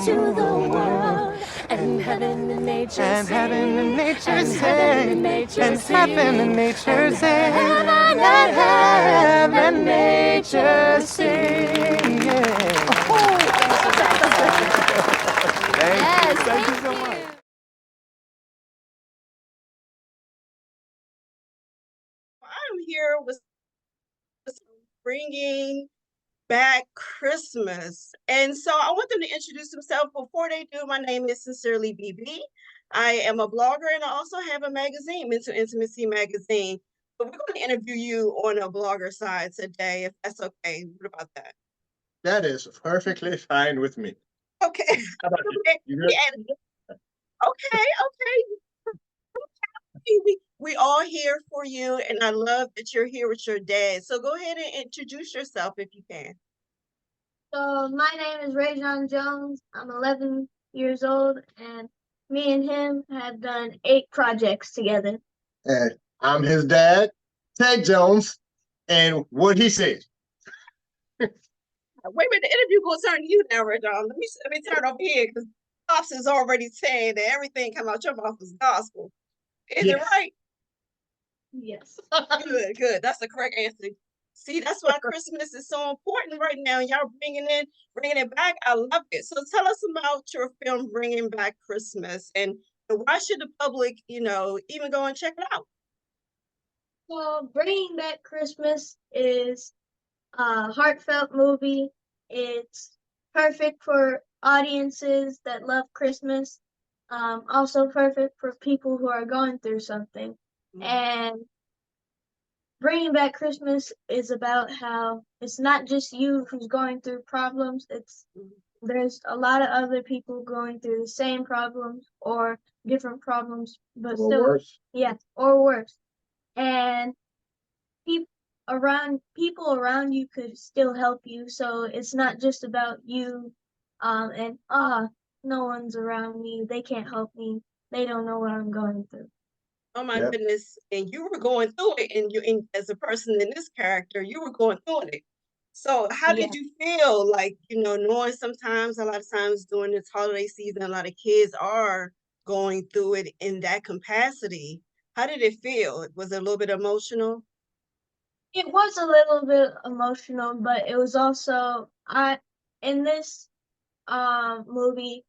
to the world, and heaven and nature and sing, heaven and nature and sing, heaven and nature and sing, heaven and nature sing, heaven and heaven and nature sing. Yeah. Thank you so much. I'm here with bringing back Christmas. And so I want them to introduce themselves. Before they do, my name is SincerelyBB. I am a blogger and I also have a magazine, Mental Intimacy Magazine. But we're going to interview you on a blogger side today, if that's okay. What about that? That is perfectly fine with me. Okay. How about you? You good? Okay. We all here for you, and I love that you're here with your dad. So go ahead and introduce yourself if you can. So my name is Raejon Jones. I'm 11 years old, and me and him have done 8 projects together. And I'm his dad, Tank Jones, and what he said. Wait a minute, the interview will turn to you now, Raejon. Let me turn over here because Pops is already saying that everything come out your mouth is gospel. Is it right? Yes. Good. That's the correct answer. See, that's why Christmas is so important right now. Y'all bringing it back. I love it. So tell us about your film, Bringing Back Christmas, and why should the public, even go and check it out? So Bringing Back Christmas is a heartfelt movie. It's perfect for audiences that love Christmas. Also perfect for people who are going through something. And Bringing Back Christmas is about how it's not just you who's going through problems. There's a lot of other people going through the same problems or different problems, but Or still worse. Yeah, or worse. And people around you could still help you. So it's not just about you no one's around me, they can't help me, they don't know what I'm going through. Oh my goodness. And you were going through it, and as a person in this character, you were going through it. So how did you feel, like, knowing sometimes, a lot of times during this holiday season, a lot of kids are going through it in that capacity? How did it feel? Was it a little bit emotional? It was a little bit emotional, but it was also in this movie,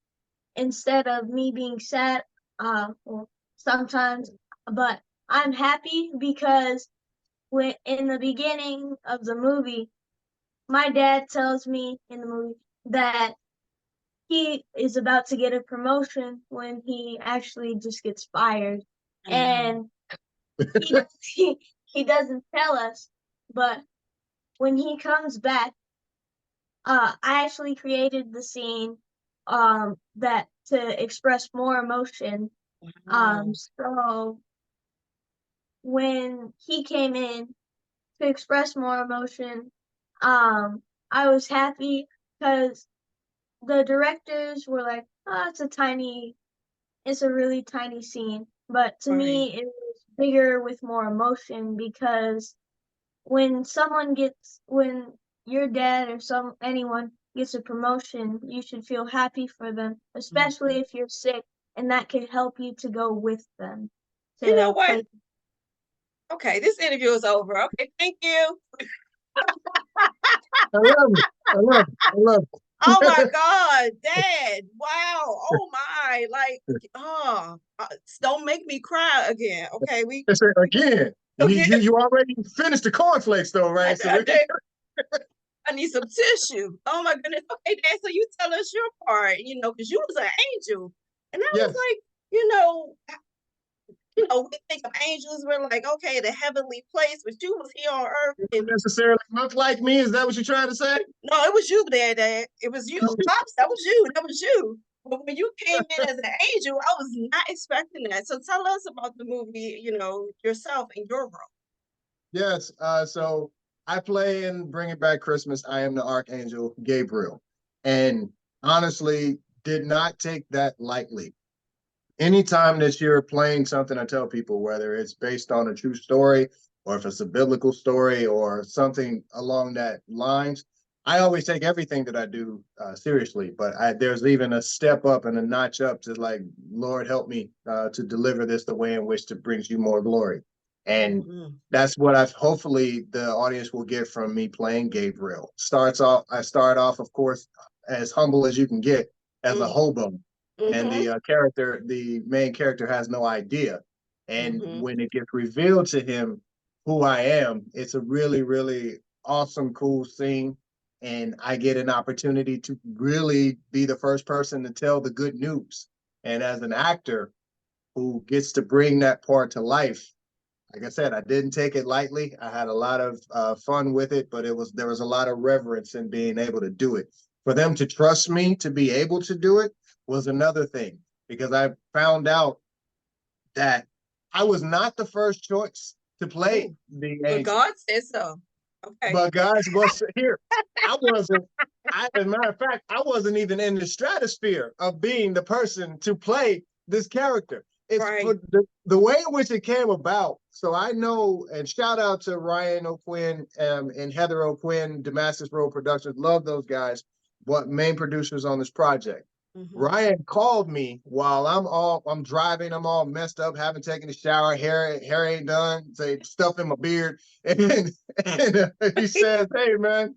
instead of me being sad, well, sometimes, but I'm happy because when in the beginning of the movie, my dad tells me in the movie that he is about to get a promotion when he actually just gets fired. And he doesn't tell us, but when he comes back, I actually created the scene that to express more emotion. So when he came in to express more emotion, I was happy because the directors were like, "Oh, it's a really tiny scene." But to me, it was bigger with more emotion because when your dad or anyone gets a promotion, you should feel happy for them, especially if you're sick, and that could help you to go with them. You know what? Okay, this interview is over. Okay, thank you. I love it. Oh my God, Dad! Wow! Oh my! Don't make me cry again. Okay, again. You already finished the cornflakes though, right? I need some tissue. Oh my goodness. Okay, Dad. So you tell us your part. Because you was an angel, and I was like, we think of angels. We're like, okay, the heavenly place, but you was here on earth. You don't necessarily look like me. Is that what you're trying to say? No, it was you, Dad. It was you, Pops. That was you. But when you came in as an angel, I was not expecting that. So tell us about the movie, yourself and your role. Yes. So I play in Bringing Back Christmas. I am the Archangel Gabriel, and honestly, did not take that lightly. Anytime that you're playing something, I tell people, whether it's based on a true story or if it's a biblical story or something along that lines, I always take everything that I do seriously, but there's even a step up and a notch up to like, Lord, help me to deliver this the way in which it brings you more glory. And that's what hopefully the audience will get from me playing Gabriel. I start off, of course, as humble as you can get, as a hobo. And the main character has no idea. And when it gets revealed to him who I am, it's a really, really awesome, cool scene. And I get an opportunity to really be the first person to tell the good news. And as an actor who gets to bring that part to life, like I said, I didn't take it lightly. I had a lot of fun with it, but there was a lot of reverence in being able to do it. For them to trust me to be able to do it was another thing, because I found out that I was not the first choice to play the But angel. God said so. Okay. But guys, here, as a matter of fact, I wasn't even in the stratosphere of being the person to play this character. It's for the way in which it came about. So I know, and shout out to Ryan O'Quinn and Heather O'Quinn, Damascus Road Productions. Love those guys, main producers on this project. Ryan called me while I'm driving, I'm all messed up, haven't taken a shower, hair ain't done, say stuff in my beard. And he says, "Hey man,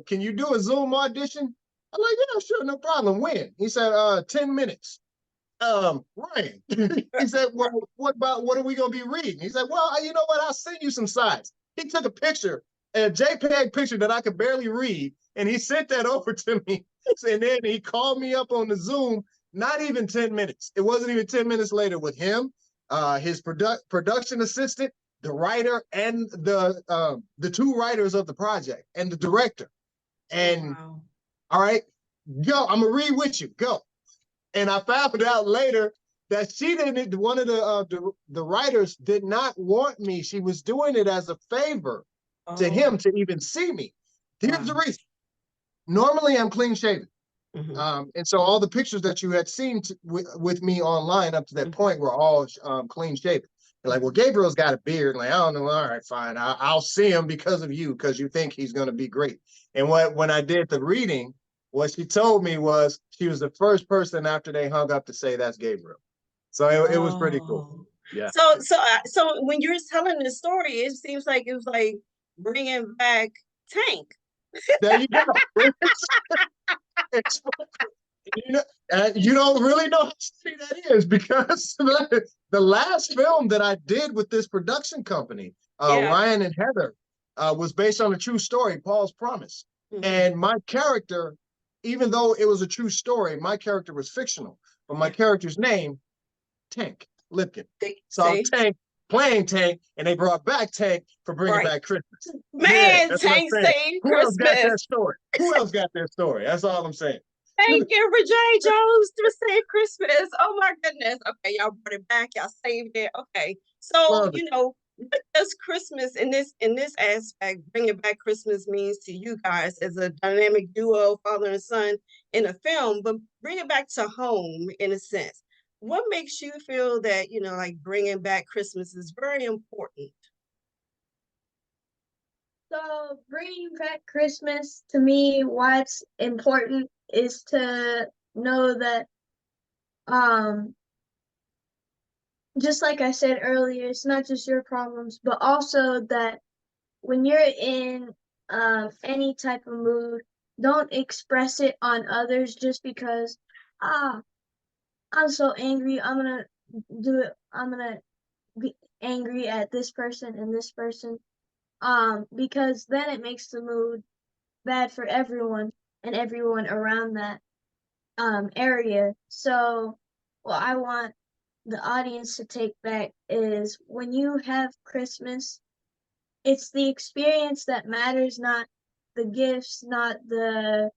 can you do a Zoom audition?" I'm like, "Yeah, sure, no problem. When?" He said, 10 minutes. Ryan, he said, "Well, what are we gonna be reading?" He said, "Well, you know what? I'll send you some sides." He took a picture, a JPEG picture that I could barely read, and he sent that over to me. And then he called me up on the Zoom, not even 10 minutes. It wasn't even 10 minutes later with him, his production assistant, the writer, and the two writers of the project, and the director. And all right, go, I'm gonna read with you, go. And I found out later that one of the writers did not want me. She was doing it as a favor to him to even see me. Here's the reason. Normally I'm clean shaven. And so all the pictures that you had seen with me online up to that point were all clean shaven. They're like, "Well, Gabriel's got a beard." Like, I don't know. All right, fine. I'll see him because of you, because you think he's going to be great. And when I did the reading, what she told me was she was the first person after they hung up to say that's Gabriel. So it was pretty cool. Yeah. So when you're telling the story, it seems like it was like bringing back Tank. There you go. You don't really know how silly that is, because the last film that I did with this production company, Ryan and Heather, was based on a true story, Paul's Promise. And my character, even though it was a true story, my character was fictional. But my character's name, Tank Lipkin. So I'm playing Tank, and they brought back Tank for bringing back Christmas. Man, Tank saved Christmas. Who else got that story? Who else got that story? That's all I'm saying. Tank and Raejon Jones to save Christmas. Oh my goodness. Okay, y'all brought it back. Y'all saved it. Okay. So, what does Christmas in this aspect, bringing back Christmas, means to you guys as a dynamic duo, father and son in a film, but bring it back to home in a sense? What makes you feel that, like bringing back Christmas is very important? So bringing back Christmas, to me, why it's important is to know that, just like I said earlier, it's not just your problems, but also that when you're in any type of mood, don't express it on others just because, I'm so angry, I'm gonna be angry at this person and this person, because then it makes the mood bad for everyone and everyone around that area. So what I want the audience to take back is, when you have Christmas, it's the experience that matters, not the gifts, not the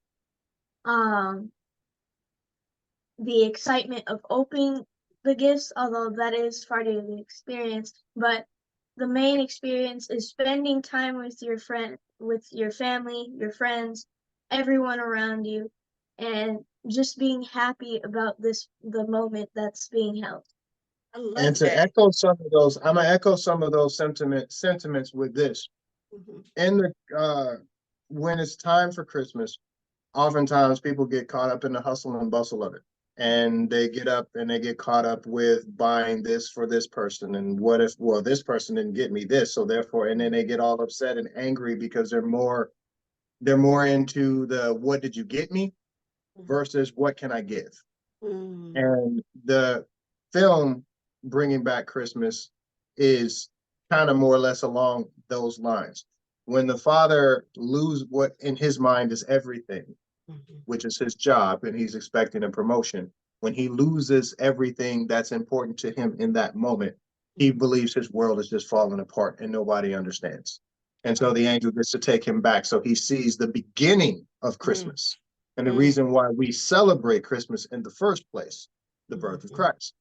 excitement of opening the gifts, although that is part of the experience. But the main experience is spending time with your family, your friends, everyone around you, and just being happy about the moment that's being held. And to echo some of those, I'm gonna echo some of those sentiments with this. In the when it's time for Christmas, oftentimes people get caught up in the hustle and bustle of it. And they get up and they get caught up with buying this for this person. And what if, well, this person didn't get me this. So therefore, and then they get all upset and angry because they're more into the what did you get me versus what can I give. And the film Bringing Back Christmas is kind of more or less along those lines. When the father loses what in his mind is everything, which is his job, and he's expecting a promotion, when he loses everything that's important to him in that moment, he believes his world is just falling apart and nobody understands. And so the angel gets to take him back. So he sees the beginning of Christmas. And the reason why we celebrate Christmas in the first place, the birth of Christ.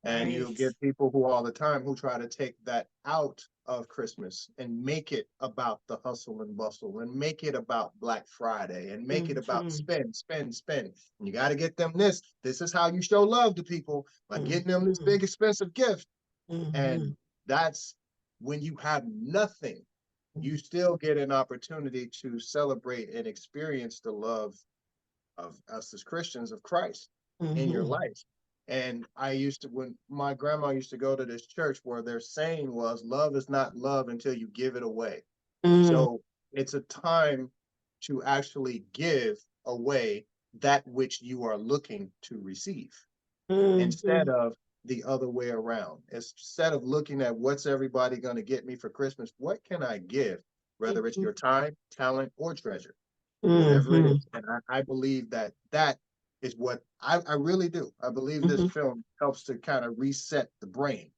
And you'll get people who all the time who try to take that out of Christmas and make it about the hustle and bustle and make it about Black Friday and make it about spend. And you got to get them this. This is how you show love to people by getting them this big expensive gift. And that's when you have nothing, you still get an opportunity to celebrate and experience the love of us as Christians of Christ in your life. And I used to, when my grandma used to go to this church where their saying was, love is not love until you give it away. So it's a time to actually give away that which you are looking to receive instead of the other way around. Instead of looking at what's everybody going to get me for Christmas, what can I give? Whether it's your time, talent, or treasure, whatever it is. And I believe that that is what I really do. I believe this film helps to kind of reset the brain.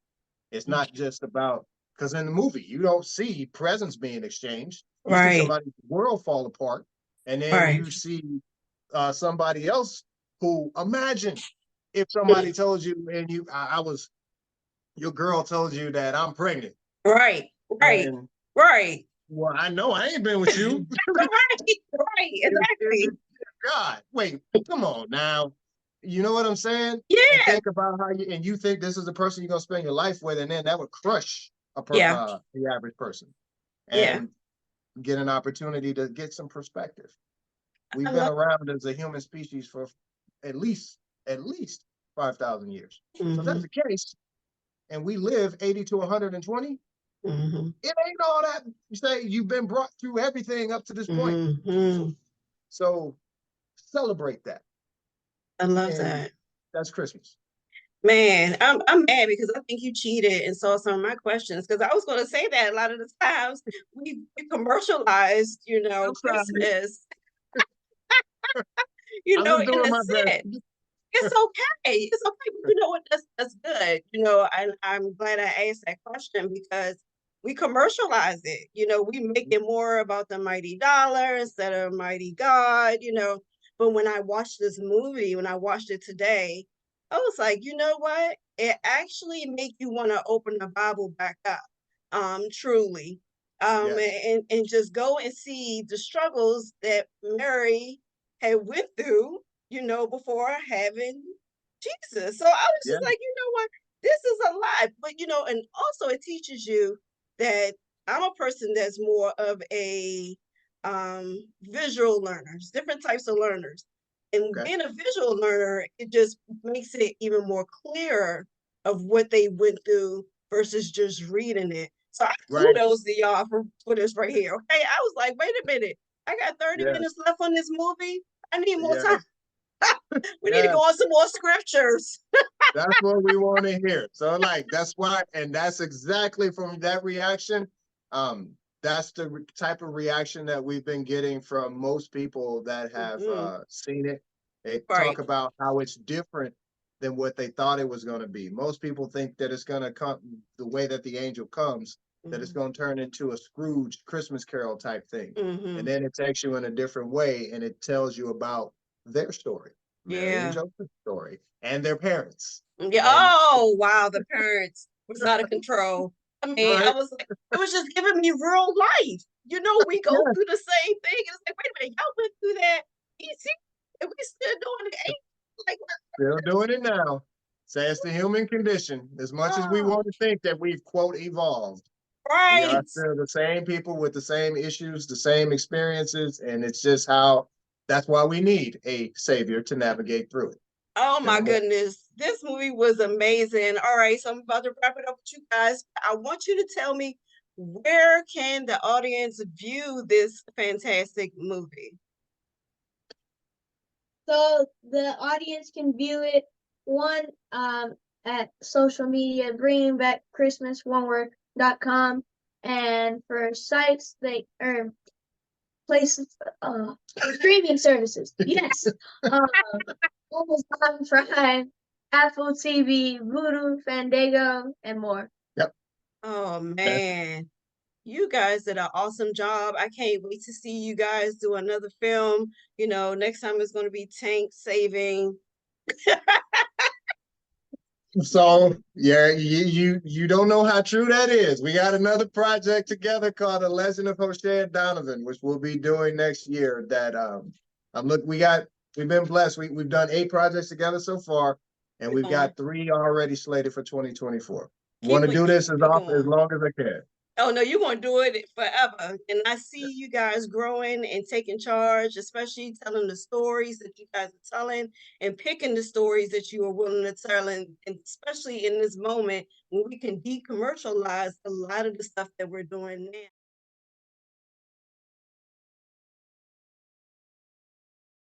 It's not just about, because in the movie, you don't see presents being exchanged. You see somebody's world fall apart. And then you see somebody else who, imagine if somebody told you, and your girl told you that I'm pregnant. And, well, I know I ain't been with you. Exactly. God, wait, come on now. You know what I'm saying? Yeah. And think about how you think this is the person you're gonna spend your life with, and then that would crush the average person. And get an opportunity to get some perspective. We've been around as a human species for at least 5,000 years. So if that's the case, and we live 80 to 120, it ain't all that. You say you've been brought through everything up to this point. So celebrate that. I love that. That's Christmas. Man, I'm mad because I think you cheated and saw some of my questions, because I was going to say that a lot of the times we commercialized, Christmas, I was doing my best. It's okay. It's okay. But you know what? That's good. I'm glad I asked that question because we commercialize it. We make it more about the mighty dollar instead of mighty God, But when I watched this movie, when I watched it today, I was like, you know what? It actually make you want to open the Bible back up, truly. And just go and see the struggles that Mary had went through, before having Jesus. So I was just like, you know what? This is a lot. But, and also it teaches you that I'm a person that's more of a visual learners, different types of learners. And being a visual learner, it just makes it even more clearer of what they went through versus just reading it. So I kudos to y'all for this right here. Okay. I was like, wait a minute. I got 30 minutes left on this movie. I need more time. We need to go on some more scriptures. That's what we want to hear. So that's why, and that's exactly from that reaction. That's the type of reaction that we've been getting from most people that have seen it. They talk about how it's different than what they thought it was going to be. Most people think that it's going to come the way that the angel comes, that it's going to turn into a Scrooge Christmas Carol type thing. And then it takes you in a different way and it tells you about their story, Mary and Joseph's story, and their parents. Oh, wow. The parents was out of control. I mean, it was just giving me real life. We go through the same thing. It's like, wait a minute, y'all went through that easy, and we still doing it. Still doing it now. Say it's the human condition. As much as we want to think that we've, quote, evolved, We are Right. still the same people with the same issues, the same experiences, and it's just how that's why we need a savior to navigate through it. Oh my Anymore. goodness. This movie was amazing. All right, so I'm about to wrap it up with you guys. I want you to tell me, where can the audience view this fantastic movie? So the audience can view it at social media, bringing back Christmas one word.com, and for sites they places streaming services. Yes. Amazon Prime, Apple TV, Voodoo, Fandango, and more. Yep. Oh man. You guys did an awesome job. I can't wait to see you guys do another film. You know, next time it's going to be Tank saving. So yeah, you don't know how true that is. We got another project together called The Legend of Hoshea and Donovan, which we'll be doing next year. That we've been blessed. We've done 8 projects together so far, and we've got 3 already slated for 2024. Want to do this as long as I can. Oh no, you're gonna do it forever. And I see you guys growing and taking charge, especially telling the stories that you guys are telling and picking the stories that you are willing to tell, and especially in this moment when we can decommercialize a lot of the stuff that we're doing now.